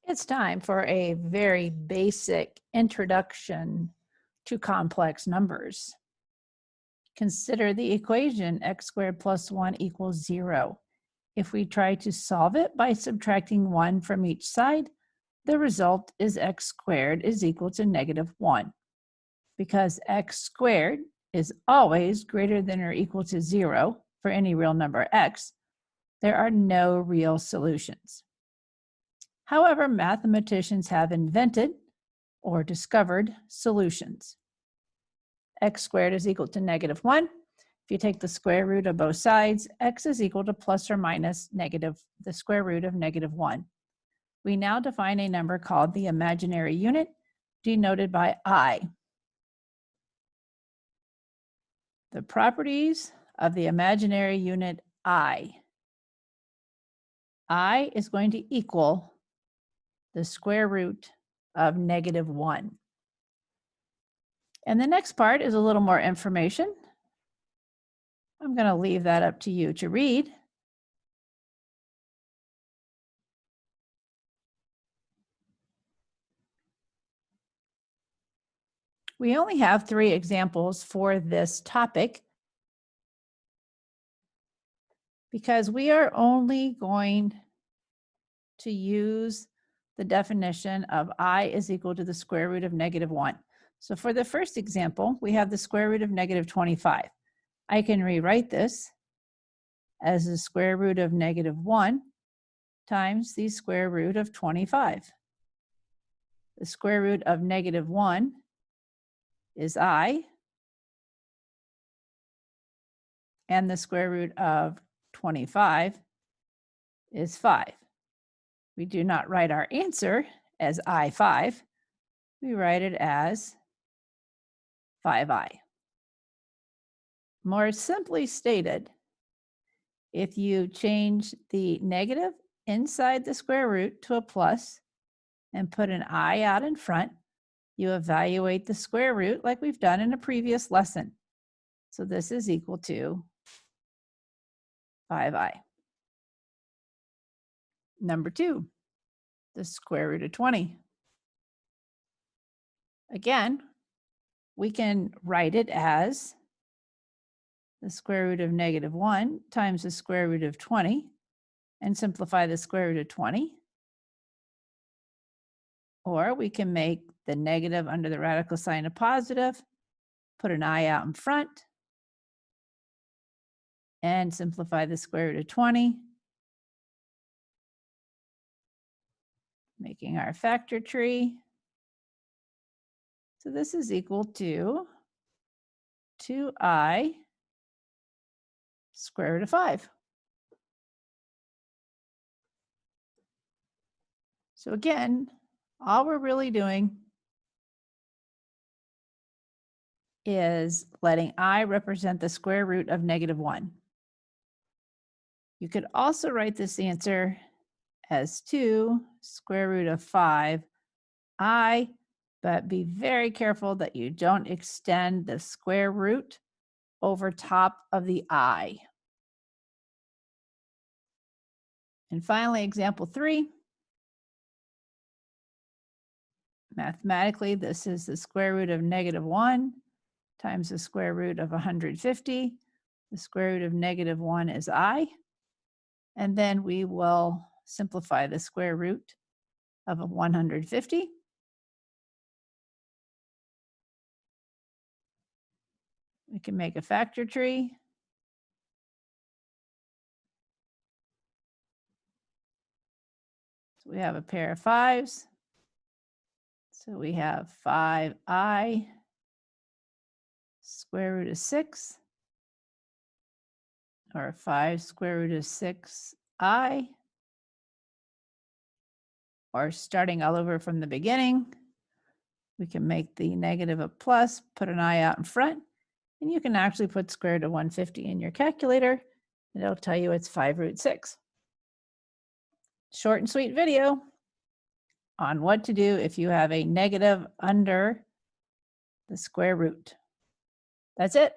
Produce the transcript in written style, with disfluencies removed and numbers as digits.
It's time for a very basic introduction to complex numbers. Consider the equation x squared plus 1 equals 0. If we try to solve it by subtracting 1 from each side, the result is x squared is equal to negative 1. Because x squared is always greater than or equal to 0 for any real number x, there are no real solutions. However, mathematicians have invented or discovered solutions. X squared is equal to negative 1. If you take the square root of both sides, x is equal to plus or minus the square root of negative 1. We now define a number called the imaginary unit, denoted by I. The properties of the imaginary unit I. I is going to equal the square root of negative 1. And the next part is a little more information. I'm going to leave that up to you to read. We only have 3 examples for this topic because we are only going to use the definition of I is equal to the square root of negative 1. So for the first example, we have the square root of negative 25. I can rewrite this as the square root of negative 1 times the square root of 25. The square root of negative 1 is I, and the square root of 25 is 5. We do not write our answer as I5. We write it as 5I. More simply stated, if you change the negative inside the square root to a plus and put an I out in front, you evaluate the square root like we've done in a previous lesson. So this is equal to 5I. Number 2, the square root of 20. Again, we can write it as the square root of negative 1 times the square root of 20 and simplify the square root of 20. Or we can make the negative under the radical sign a positive, put an I out in front, and simplify the square root of 20, making our factor tree. So this is equal to 2I square root of 5. So again, all we're really doing is letting I represent the square root of negative 1. You could also write this answer as 2 square root of 5I, but be very careful that you don't extend the square root over top of the I. And finally, example 3. Mathematically, this is the square root of negative 1 times the square root of 150. The square root of negative 1 is I. And then we will simplify the square root of 150. We can make a factor tree. So we have a pair of 5s. So we have 5I square root of 6, or 5 square root of 6I, or starting all over from the beginning, we can make the negative a plus, put an I out in front, and you can actually put square root of 150 in your calculator, and it'll tell you it's 5 root 6. Short and sweet video on what to do if you have a negative under the square root. That's it.